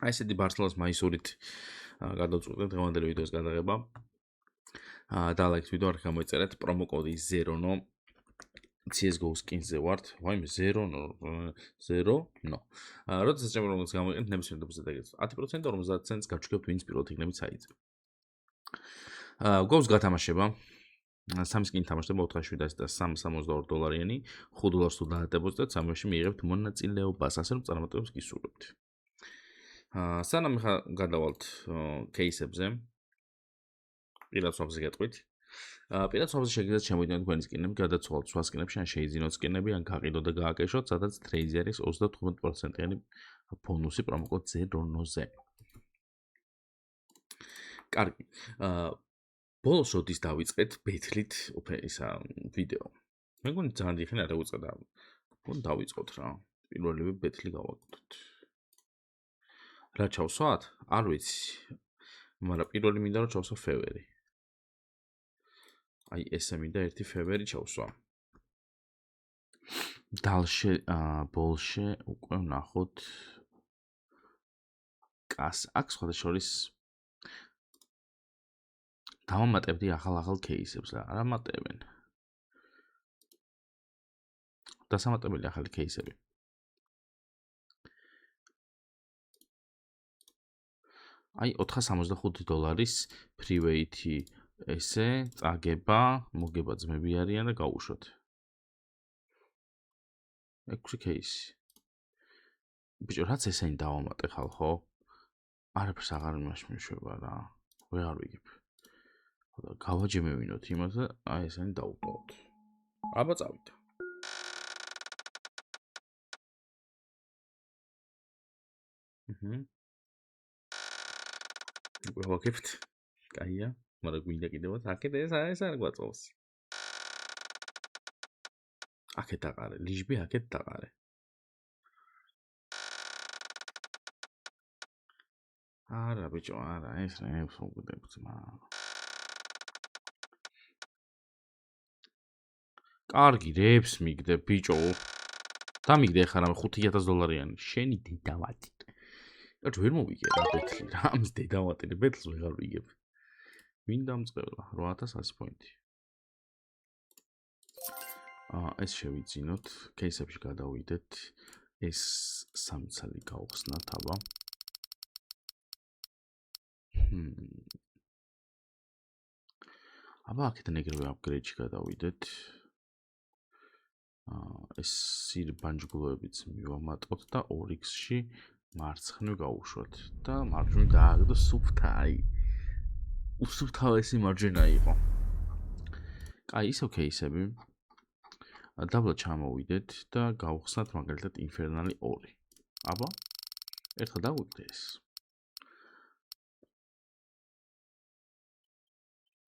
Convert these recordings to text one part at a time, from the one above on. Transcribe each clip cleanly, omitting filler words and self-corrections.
აი ესეთი ბარსელონას მაისურით გადავწყვეტეთ დღევანდელი ვიდეოს გადაღება. და ლაიქს ვიდეო არ გამოიწერეთ პრომო კოდი ZERONO CS:GO skins-ზე ვართ. ვაიმე ZERONO. როდესაც ჩემ პრომოს გამოიყენეთ ნებისმიერ დაბაზე დაგეცეთ 10% 50 ცენტს გაჩვენებთ ვინც პირველად იქნებით საიტზე. გვაქვს გათამაშება. 3 skin თამაშდება 4.700 და 3.62 დოლარიანი. $5 თუ დაატებოსდეთ, სამში მიიღებთ მონაწილეობას, ასე რომ წარმატებებს გისურვებთ. სანამ ხა გადავალთ кейსებზე. პირად სვაპზე გეტყვით. პირად სვაპზე შეგიძლიათ შემოიტანოთ თქვენი სკინები, გადაცვალოთ სხვა სკინებში, ან შეიძინოთ სკინები, ან გაყიდოთ და გააკეშოთ, სადაც ტრეიზე არის 35%-იანი ბონუსი პრომოკოდ ZERONO-ზე. კარგი. ბოლოს როდის დავიწყეთ ბეთლით ისა ვიდეო. მე მგონი ძალიან დიდი ხანი არ დავიწყე და მგონი დავიწყოთ რა. პირველივე ბეთლი გავაკეთოთ. რა ჩავსვათ? არ ვიცი. მაგრამ პირველი მინდა რომ ჩავსვა ფევერი. აი ესე მინდა 1 ფევერი ჩავსვა. დალშე ბოლშე უკვე ვნახოთ კას აქ სხვა შორის დავამატებდი ახალ кейსებს რა. არა მატებენ. დასამატებელი ახალი кейსები. აი $465 ფრივეითი ესე წაგება, მოგება ძმები არიან და გაუშვათ. 6 кейსი. ბიჭო, რაც ესენი დავამატე ხალხო? არაფერს აღარ მეშვება რა. ვეღარ ვიგებ. ხოდა გავაჯემევინოთ იმას და აი ესენი დავუყოთ. აბა წავიდა. ვაკეთებთ. კაია, მაგრამ გვინდა კიდევაც აქეთ ეს არ გვაწოვს. აქეთ აყარე, ლიჟბი აქეთ დაყარე. არა ბიჭო, არა, ეს რებს უგდებთ მა. კარგი რებს მიგდებ ბიჭო. დამიგდე ხარ ამ $5000-იანი. შენი დედავატი. რაც ვერ მოვიგე რა ბეთლი რა ამის დედავატი ბეთლს ვეღარ ვიგებ. ვინ დამწყევლა 8100 პოინტი. ეს შევიძინოთ, кейსებში გადავიდეთ. ეს სამცალი გავხსნათ აბა. აბა აქედან ეგრევე აპგრეიდში გადავიდეთ. ეს სირბანჯგლოებიც მივამატოთ და 2x-ში მარცხნივ გავუშვათ და მარჯვნივ დააგდო სუფთაი. უსუფთავესი მარჯვენა იყო. კაი, ისო кейსები. დაბლა ჩამოვიდეთ და გავხსნათ მაგალითად ინფერნალი 2. აბა, ერთხელ დავუკვირდე ეს.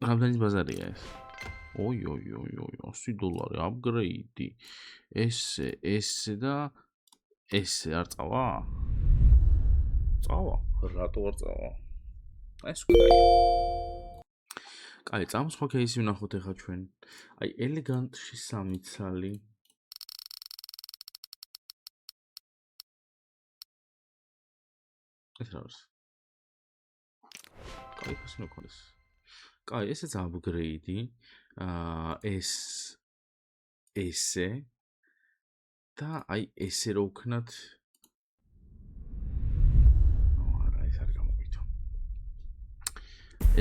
რამდენი ბაზარია ეს? ოი, $100 აპგრეიდი. ესე და ესე არ წავა? წავა, რატო არ წავა? ეს კაი. კაი, წამსხვა кейსი ვნახოთ ახლა ჩვენ. აი, ელეგანტში 3 ცალი. ეს რა არის? კაი, ფასი მქონდეს. კაი, ესეც აპგრეიდი. ესე და აი ესე რო ვქნათ. არა, ეს არ გამოვიდა.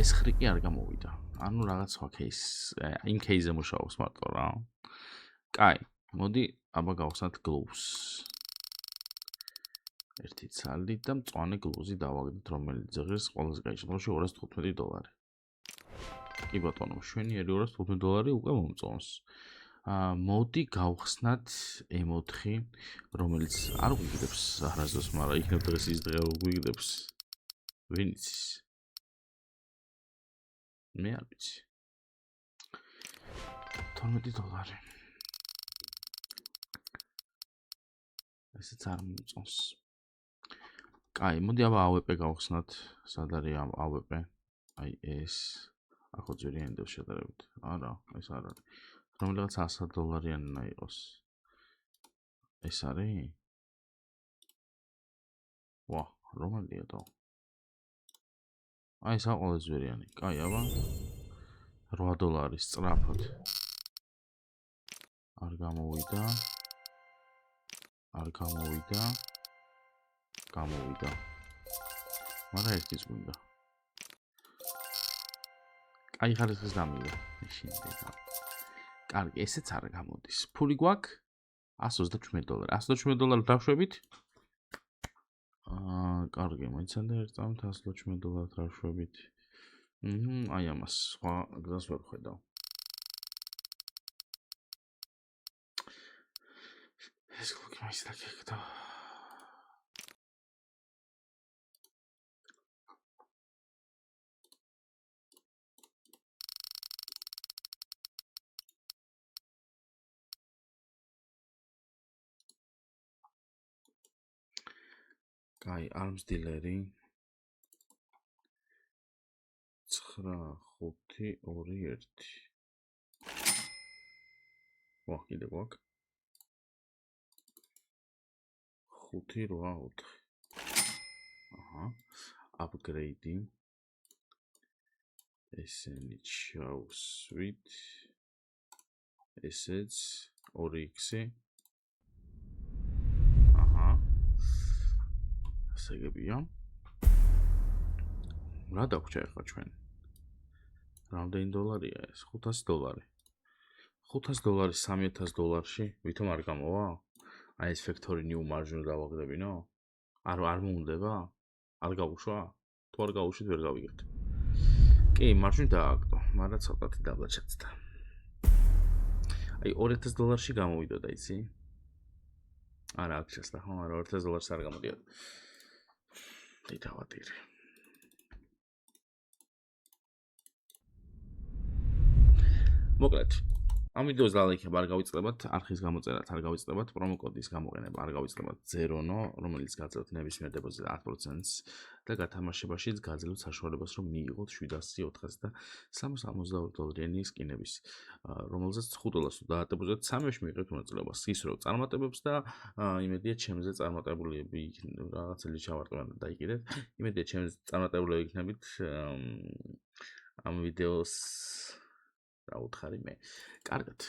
ეს ხრიკი არ გამოვიდა. ანუ რაღაც სხვა кейს, იმ кейსზე მუშაობს მარტო რა. კაი, მოდი აბა გავხსნათ gloves. ერთი ცალი და მწვანე გლუზი დავაგდოთ, რომელიც ზღვის ყველაზე გაიჭრებაში $215. კი ბატონო, მშვენიერი $215 უკვე მომწონს. მოდი გავხსნათ M4, რომელიც არ გვიგდებს არასდროს, მაგრამ იქნებ დღეს ის დღე რომ გვიგდებს. ვინ იცის? მე არ ვიცი. $12. ესეც არ მომწონს. კაი, მოდი აბა AWP გავხსნათ. სად არის AWP? აი ეს. ახო ძვირიანი და შედარებით. არა, ეს არ არის. რომელიღაც $100-იანი უნდა იყოს. ეს არის? ვა, რომელია და აი საყოველე ზვერიანი. კაი, აბა. $8 სწრაფად. არ გამოვიდა. არ გამოვიდა. გამოვიდა. მაგრამ ერთიც გვინდა. აი ხარისხის გამივიდა. შინდება. კარგი, ესეც არ გამოდის. ფული გვაქვს $137. $137 დავშვებით. კარგი, მოიცანდა ერთ წამით $137 დავშვებით. აი ამას სხვა გზას ვერ ხედავ. ეს კლუკი მაინც დაგეკდა. კაი, arms dealer-ი 9-5-2-1. ვა, კიდე გვაქვს 5-8-4. აჰა. Upgrade-ი. ესენი ჩავსვით. ესეც 2x-ი. აჰა. ასეგებია. რა დაგვრჩა ახლა ჩვენ? რამდენი დოლარია ეს? $500. $500 $3000-ში, ვითომ არ გამოვა? აი ეს factory new margin-ი დავაგდებინო? არ მომდება? არ გავუშვა? თუ არ გავუშვით ვერ გავიგებთ. კი, margin დააგდო, მაგრამ ცოტათი დაბლა ჩაწყდა. აი $2000-ში გამოვიდოდა, იცი? არა, აქ ჩასდა, ხო, მაგრამ $2000-ში არ გამოდიოდა. დითავადირი. მოკლედ, ამ ვიდეოს დალაიქება არ გავიწყდებათ, არხის გამოწერაც არ გავიწყდებათ, პრომოკოდის გამოყენება არ გავიწყდებათ ზერონო, რომელიც გაძლევთ ნებისმიერ დეპოზიტზე 10%-ს და გათამაშებაშიც გაძლევთ საშუალებას, რომ მიიღოთ $700-462 სკინების, რომელზეც $5 დაატებუზეთ, სამეში მიიღებთ მონაწილეობას ის რო წარმატებებს და იმედია ჩემზე წარმატებულები რაღაც ელი ჩავარტყმენ და დაიგირეთ. იმედია ჩემზე წარმატებულები იქნებით ამ ვიდეოს რა უთხარი მე. კარგად.